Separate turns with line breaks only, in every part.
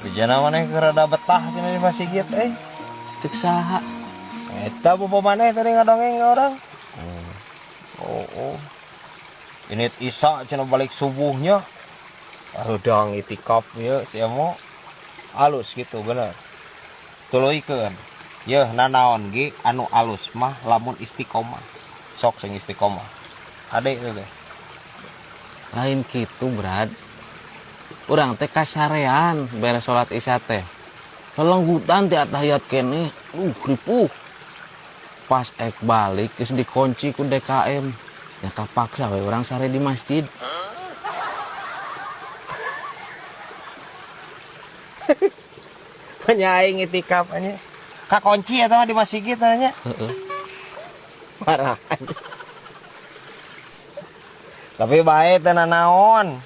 Bejana maneh keur rada betah cenah di Masigit
Cek saha?
Eta bobo maneh tadi ngadongeng ka urang. Oh. Ini Isa cenah balik subuhnya. Arudang itikaf ya si emo. Alus gitu bener. Tuluikeun. Yeuh nanaon ge anu alus mah lamun istiqomah. Sok sing istiqomah. Ade itu teh.
Lain gitu, Brad. Urang teh kasarean beres salat Isya teh. Lelenggutan teh tahiyat kene, ripuh. Pas ek balik geus dikunci ku DKM. Ya kapaksa we urang sare di masjid.
Penyaing itikaf anya. Kakunci eta mah di Masigit nya.
Heeh.
Parah. Tapi bae teh nanaon.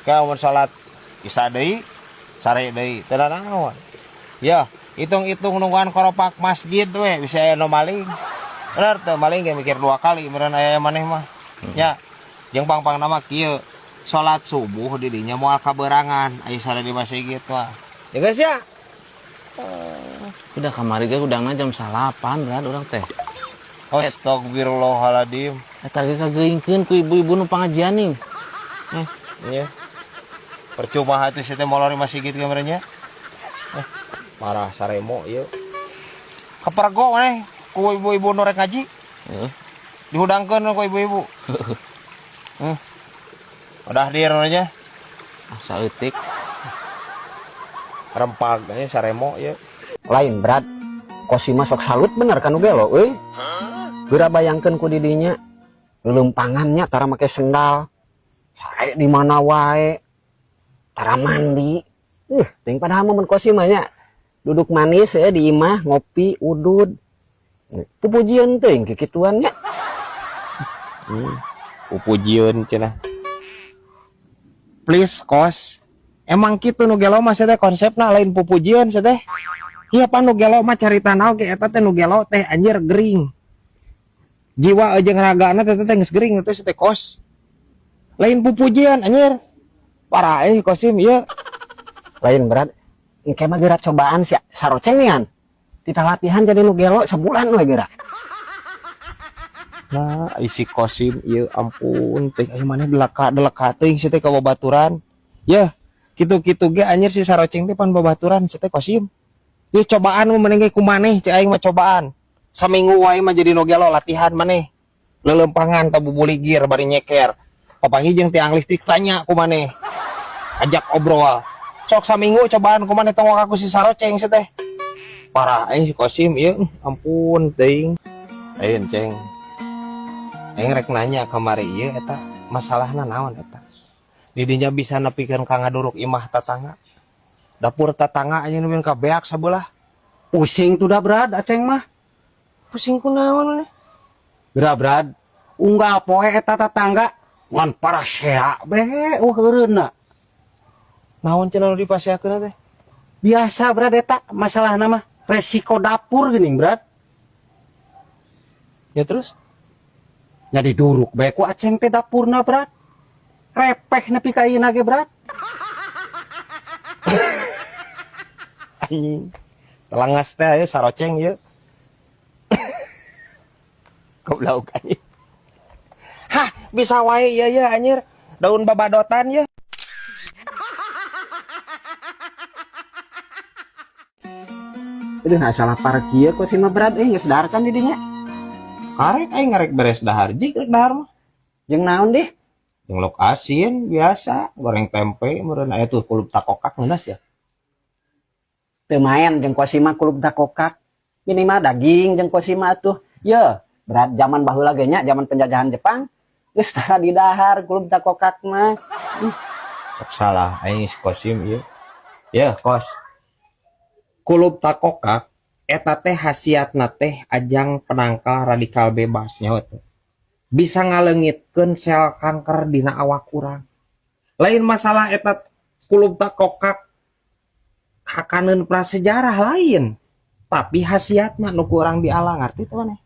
Ka mun salat Isya deui, sare deui teh nanaon. Ya, hitung-hitung nungguan koropak masjid we bisa aya nu maling. Bener teh maling ge mikir dua kali meureun aya maneh mah. Ya, jeung pang-pang nama kieu. Salat subuh di dinya moal kaberangan aya sare di Masigit mah. Ya guys ya.
Udah kamari ge udangna jam 8, Brad urang teh.
Astagfirullahaladzim.
Eta ge kageingkeun ku ibu-ibu nu pangajian nih.
Iya. Percuma hati saya molor di Masigit kameranya. Parah saremo ieu. Kapergo maneh ku ibu-ibu nu rek ngaji.
Heeh.
Dihudangkeun ku ibu-ibu. Udah dir aja.
Saeutik.
Rempag nya saremo ieu.
Lain Brad. Kosima sok salut bener kan gelo euy. Geura bayangkeun ku didinya leuleumpangannya tara make sendal. Sare di mana wae. Tara mandi. Ting padahal mun Kosima nya duduk manis ya di imah ngopi udud. Pupujian teuing kikituan nya.
Pupujian cenah. Please kos. Emang kitu nu gelo mah teh konsepna lain pupujian teh. Iya pan nu gelo mah carita naon ge eta teh nu gelo teh anjir gering. Jiwa jeung ragana teh geus gering teh teh kos. Lain pupujian anjir. Parah Kosim ieu.
Lain Brad. Engke mah geura cobaan si sarocengan. Tita latihan jadi nu gelo sebulan we geura.
Nah, isi Kosim ieu ampun teh aya maneh delaka teuing si teh ka babaturan. Yeuh, kitu-kitu ge anjir si saroceng teh pan babaturan si teh Kosim. Ieu cobaan mah meneng ge ku maneh cai aing mah cobaan. Saminggu wae mah jadi nu gelo latihan maneh. Leuleumpangan ka bubuligir bari nyeker. Papanggih jeung tiang listrik tanya ku maneh. Ajak obrol. Sok saminggu cobaan ku maneh tong aku si saroceng si teh. Parah aing si Kosim ieu ampun teuing. Ayeun ceng. Aing rek nanya kamari ieu eta masalahna naon eta. Di dinya bisa nepikeun ka ngaduruk imah tatangga. Dapur tatangga anya nu ka beak sabelah.
Pusing tuh dah Brad aceng mah.
Pusing ku naon nih?
Geura Brad. Unggal poe eta tetangga ngan parasea be heureuna.
Naon cenah nu dipasiakeun teh?
Biasa Brad eta masalahna mah resiko dapur geuning Brad.
Ya terus?
Jadi duruk bae ku aceng teh dapurna Brad. Repeh nepi ka ieu ge Brad.
Anjing. Telangas teh aya saroceng ieu. Goblok anjing. Hah, bisa wae ieu ya anjir. Daun babadotan ya.
Aduh salah parek kieu kok si mah Brad geus dahar kan di dinya.
Karek aing ngarek beres dahar jik rek dahar mah.
Jeung naon deh?
Jeung lok asin biasa, goreng tempe meureun aya tuh kulup takokak ngeunas ya.
Teu maen jeung Kosima kulub dakokak. Minimal daging jeung Kosima atuh. Ye, Brad zaman baheula ge nya zaman penjajahan Jepang. Geus tara di dahar kulub dakokak mah.
Sok salah aing si Kosim ieu. Ya, kos. Kulup takokak eta teh hasiatna teh ajang penangkal radikal bebas nyawa teh. Bisa ngaleungitkeun sel kanker dina awak urang. Lain masalah eta kulup takokak hakaneun prasejarah lain. Tapi hasiatna nu kurang dialang ngarti teh maneh.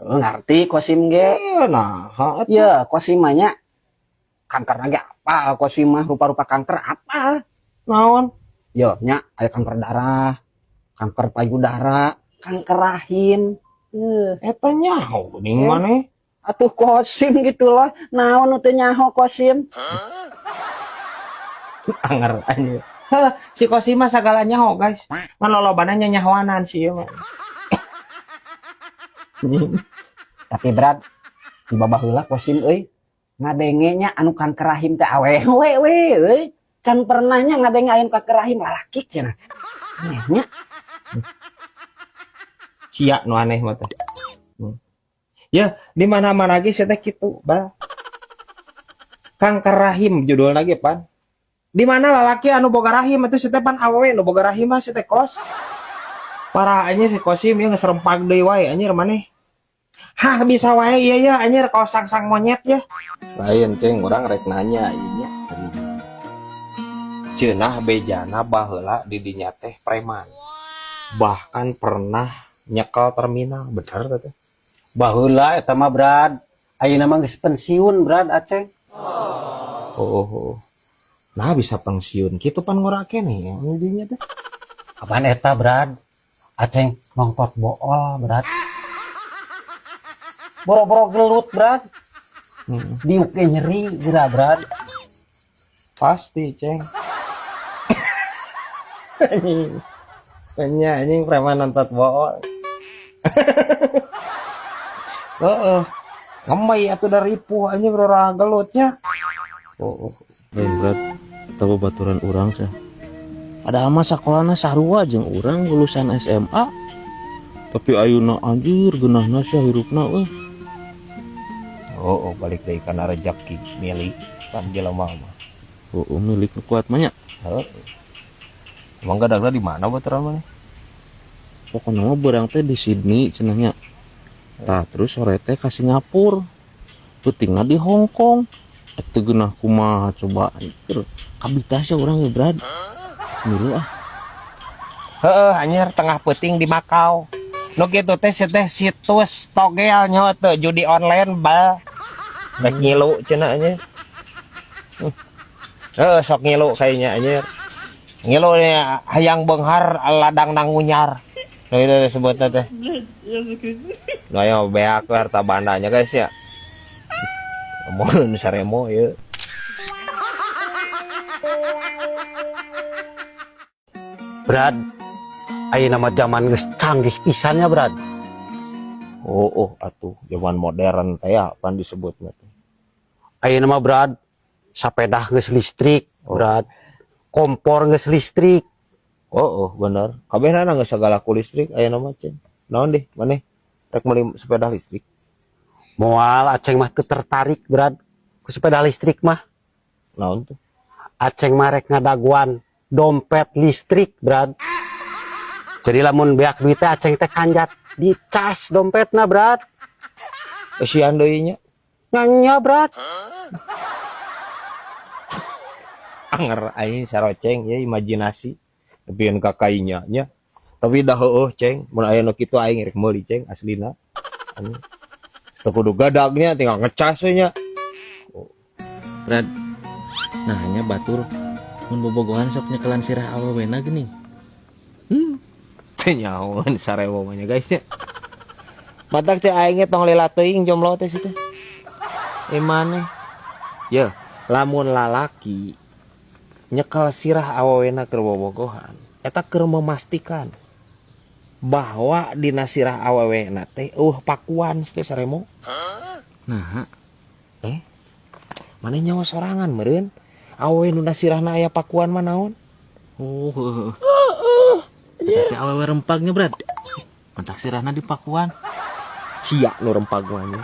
Ngarti Kosim ge.
Nah,
Ya, Kosima nya kanker ge apa? Kosima rupa-rupa kanker apa?
naon?
Yo nya aya kanker darah, kanker payudara, kanker rahim.
Eta nyaho ning maneh.
Atuh Kosim gitu loh. Naon teu nyaho Kosim?
Anger anjir. Heh, si Kosim mah sagala nyaho, guys. Ngan lolobana nyahoanan si ieu mah.
Tapi berat di babah heula Kosim euy. Ngadenge nya anu kanker rahim teh awewe we euy. Can pernahnya ngadenge anu kanker rahim lalaki cenah. Anehnya.
Sia nu aneh mah teh. Ya, di mana-mana ge teh kitu, bah. Kanker rahim judul lagi pan. Di mana lalaki anu boga rahim atuh teh pan awewe nu boga rahim mah teh kos. Parah anjir si Kosim ieu geus rempak deui wae anjir maneh. Hah bisa wae ieu ya anjir kaos sang-sang monyet ya. Lain ceng urang rek nanya ieu nya. Ceunah bejana baheula di dinya teh preman. Bahkan pernah nyekel terminal, bener teh.
Baheula eta mah Brad. Ayeuna mah geus pensiun Brad Aceh.
Oh. Nah bisa pensiun kitu pan ngora keneh dinya teh.
Kapan eta Brad? Aceh nongtot bool Brad. Boro-boro gelut Brad. Diuk ge nyeri geura Brad.
Pasti ceng. Anjing preman nontot bool. Heeh. Ngemai atuh dari ripuh anjing rora gelutnya.
Lain Brad, eta babaturan urang sah. Ada ama sakolana sarua jeung urang lulusan SMA. Tapi ayeuna anjir geunahna sia hirupna euy.
Balik deui kana rejeki milik kan jelema mah.
Milik nu kuat mah nya.
Heeh. Emang gadagna di mana baturan mah?
Pokona mah beurang teh di Sydney cenah nya. Tah terus sore teh ka Singapura. Peutingna di Hong Kong. Atuh geunah kumaha coba anjir. Kabita sia urang ge Brad. Milu ah.
Heeh, anjir tengah peuting di Makau. Nu kitu teh situs togel nyaho teu judi online ba. Rek ngilu cenah anjir. Sok ngilu kayaknya anjir. Ngilu nya hayang beunghar ladang nangunyar. Nah itu disebutnya teh. Nah ya beak harta bandanya guys ya. Mohon saremo ya.
Brad, ayeuna mah zaman geus canggih pisannya Brad.
Atuh zaman modern teh ya pan disebutnya teh.
Ayeuna mah Brad, sapeda geus listrik, Brad. Kompor geus listrik.
Bener. Kabehna geus sagala ku listrik ayeuna mah cen. Naon deh maneh rek meuli sepeda listrik.
Moal Aceh mah teu tertarik Brad ku sepeda listrik mah.
Naon tuh?
Aceh mah rek ngadaguan dompet listrik Brad. Jadi lamun beak duit teh Aceh teh kanjat dicas dompetna Brad.
Sian deui nya.
Nya Brad.
Anger aing saroceng ya imajinasi. Tapi yang kakainya nya. Tapi dah heueuh ceng, mun aya nu kitu aing rek meuli ceng aslina. Teu kudu gadagnya tinggal ngecas we nya.
Brad. Nah hanya batur mun bobogohan sok nyekelan sirah awewena geuning.
Teu nyahoan sarewo mah nya guys nya. Matak cek aing tong lela teuing jomblo teh situ. Maneh. Ya, lamun lalaki nyekel sirah awewena keur bobogohan, eta keur memastikan bahwa dina sirah awewena teh pakuan teh saremo.
Nah,
Maneh nyawa sorangan meureun. Awewe nu sirahna aya pakuan mah naon?
Tapi awewe rempagnya Brad. Mantak sirahna di pakuan.
Sia nu rempag mah nya.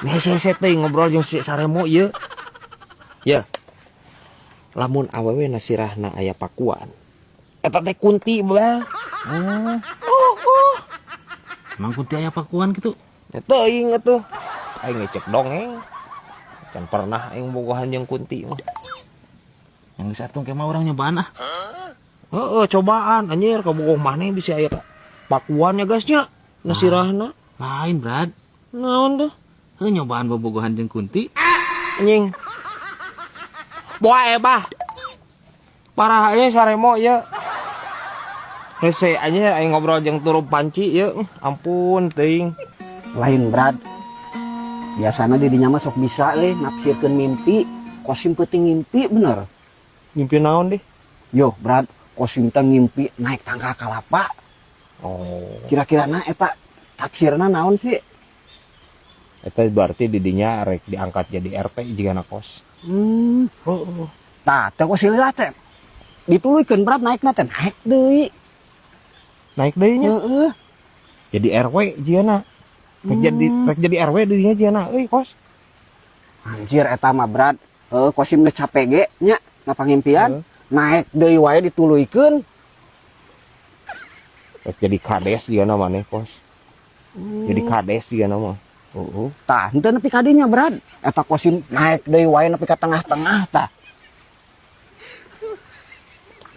Hese teh ngobrol jeung si saremo ieu. Ya. Lamun awewe sirahna aya pakuan. Eta teh kunti bah.
Emang kunti aya pakuan gitu?
Teuing atuh. Aing ngecek dongeng. Can pernah aing bogohan jeung kunti mah.
Yang disatung kemah orang nyobaan ah.
Cobaan anjir kabogoh maneh bisa aya pakuannya guys nya. Nasirahna.
Lain Brad.
Naon tuh?
Nyobaan bobogohan jeung kunti.
Anjing. Boe bah. Parah aja saremo ya. Hese aja aing ngobrol jeung turup panci ya. Ampun teuing.
Lain Brad. Biasana didinya mah sok bisa nafsirkeun mimpi. Kosim peuting ngimpi bener.
Mimpi naon deh?
Yo Brad, kosim teh ngimpi naik tangga kalapa.
Oh.
Kira-kira eta tafsirna naon sih?
Eta berarti didinya rek diangkat jadi RT jigana kos.
Oh. Tah, teh kosim lila teh. Dituluykeun Brad naikna teh naik deui.
Naik deui nya.
Heeh.
Jadi RW jigana. Rek jadi RW didinya jigana euy kos.
Anjir eta mah Brad. Kosim geus capek ge nya ngapangimpian. Naik deui wae dituluykeun.
Rek jadi kades jigana maneh kos. Jadi kades jigana mah.
Tah, henteu nepi ka dinya Brad. Eta kosim naik deui wae nepi ka tengah-tengah tah.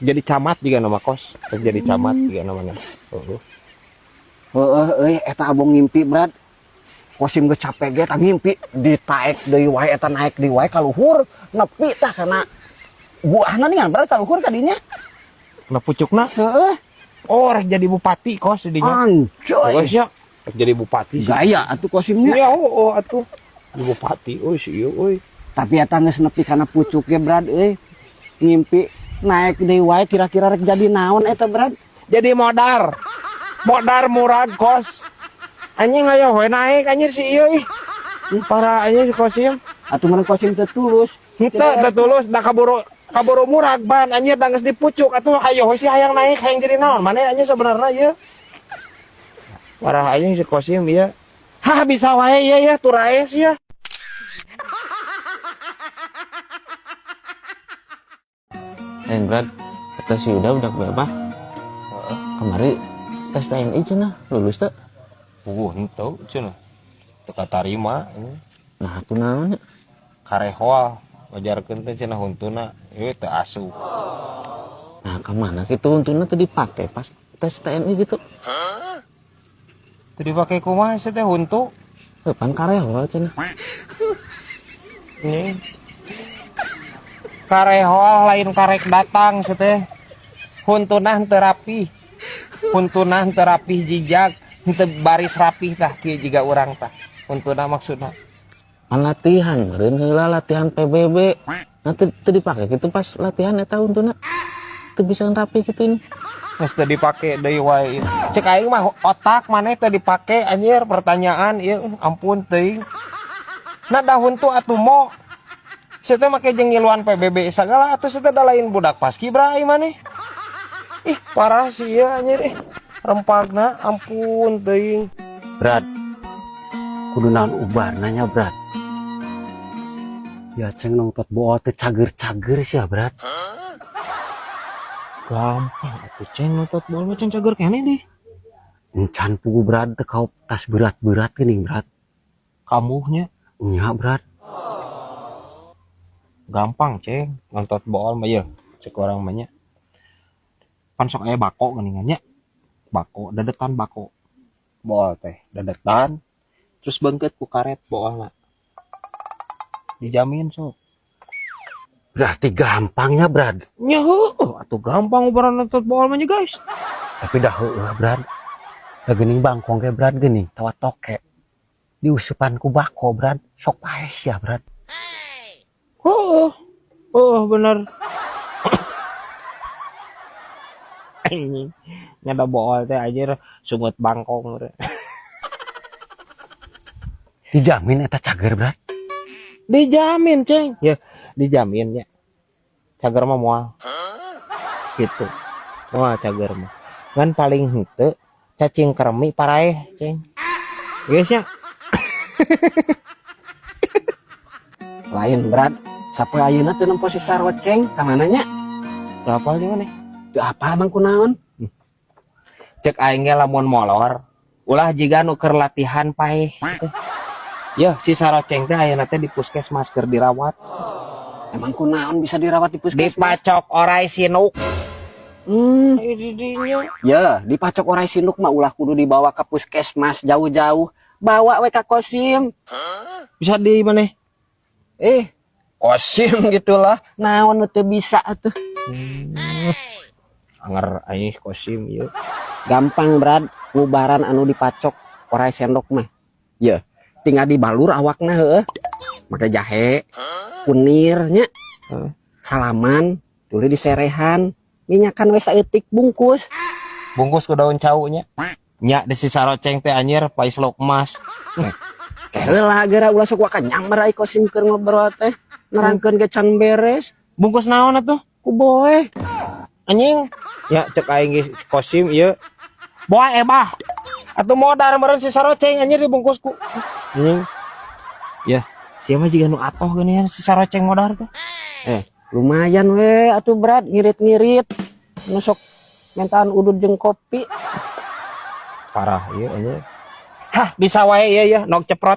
Jadi camat jigana mah kos. Rek jadi camat jigana maneh.
Heeh, eta abong ngimpi Brad. Kosim geus capek ge tah ngimpi ditaek deui wae eta naik deui wae ka luhur nepi tah kana buahna nih Brad ka luhur ka dinya.
Nah pucukna.
Heeh.
Oh rek jadi bupati kos didinya.
Ancoy.
Kos ya. Rek jadi bupati sih.
Gaya atuh kosimnya.
Ya atuh. Jadi bupati euy si ieu euy.
Tapi eta geus nepi kana pucuk ge Brad euy. Ngimpi naik deui wae kira-kira rek jadi naon eta Brad?
Jadi modar. Modar murad kos. Anjing aya we naik anjir si ieu ih. Parah anjir si Kosim.
Atuh meureun kosim teu tulus.
Henteu tulus da kaburu murad ban anjir da geus dipucuk atuh hayo we si hayang naik hayang jadi naon maneh anjir sebenarnya ieu. Parah anjing si Kosim ieu. Hah bisa wae ieu ya turaes ya.
Brad, kita sih udah bebas. Kemari tes TNI cenah lulus teh.
Henteu cenah. Teu katarima.
Nah, aku naon nya?
Karehoal ngajarkeun teh cenah huntuna ieu teu asup.
Nah, kemana gitu untungnya tadi dipakai pas tes TNI gitu.
Teu dipake kumaha teh huntu.
Pan karehol cenah.
Nih. Karehoal lain karek datang teh. Huntunah teu rapih. Huntunah teu rapih jijak, teu baris rapih tah kieu jiga urang tah. Huntunah maksudna.
Pan latihan meureun heula latihan PBB. Nah, teu dipake gitu pas latihan eta untungnya. Teu bisa rapi gitu ini.
Geus teu dipake deui wae. Cek aing mah otak maneh teu dipake anjir pertanyaan ieu ampun teuing. Nah da huntu atuh mo. Saya teh make jeung ngiluan PBB sagala atuh saya teh da lain budak paskibra ieu maneh. Ih parah sih ieu anjir rempagna ampun teuing.
Brad. Kudu naon ubarna nya Brad. Ya ceng nongtot bool teh cager-cager sih ya Brad.
Gampang atuh ceng nontot bola macam cager keneh deh.
Encan pugu Brad teh kau tas berat-berat geuning Brad.
Kamuhnya
Nya Brad.
gampang ceng nontot bola mah ya cek orang mah nya. Pan sok aya bako geuningannya. Bako dadetan bako. Boal teh dadetan terus beungkeut ku karet boalna. Dijamin sok.
Berarti gampangnya Brad.
Nya atuh gampang ubaran nonton bola mah nya guys.
Tapi dah heueuh Brad. Da geuning bangkong ge Brad geuning tawa toke. Diusupan ku bako Brad. Sok paes ya Brad.
Bener. Anjing. Nyada boal teh anjir sungut bangkong teh.
Dijamin eta cager Brad.
Dijamin ceng. Ya, dijamin ya. Cager mah moal. Gitu. Moal cager mah. Ngan paling henteu cacing kremi paraeh ceng. Geus nya.
Lain Brad. Sapoe ayeuna teu nempo si sarweceng ka mananya?
Teu apal di maneh.
Teu apal mah kunaon?
Cek aing ge lamun molor, ulah jiga nu keur latihan paeh. Ya, si saroceng teh ayeuna teh di puskesmas keur dirawat.
Emang kunaon bisa dirawat di puskesmas?
Dipacok orai sinuk.
Ya, dipacok orai sinuk mah ulah kudu dibawa ke puskesmas jauh-jauh. Bawa we ka Kosim.
Bisa di maneh?
Kosim gitulah. Naon teu bisa atuh.
Anger aing kosim ieu.
Gampang brad, ngubaran anu dipacok orai sendok mah. Ya, tinggal dibalur awakna heueuh. Make jahe, kunir nya. Salaman, tuluy diserehan, minyakan we saeutik bungkus.
Bungkus ku daun cau nya. Nya di si saroceng teh anjir pai selok emas.
Heula geura ulah sok wakanyang barai kosim keur ngobrol teh. Nerangkeun ge can beres.
Bungkus naon atuh?
Ku boe.
Anjing. Ya cek aing ge kosim ieu. Boa ebah. Atuh modar meureun si saroceng anjir dibungkusku. Anjing. Ya, siapa juga nu atoh geuningan si saroceng modar teh.
Lumayan we atuh berat ngirit-ngirit. Nu sok mentaan udud jeung kopi.
Parah ieu anjir. Hah, bisa wae ieu ya, nog ceprot.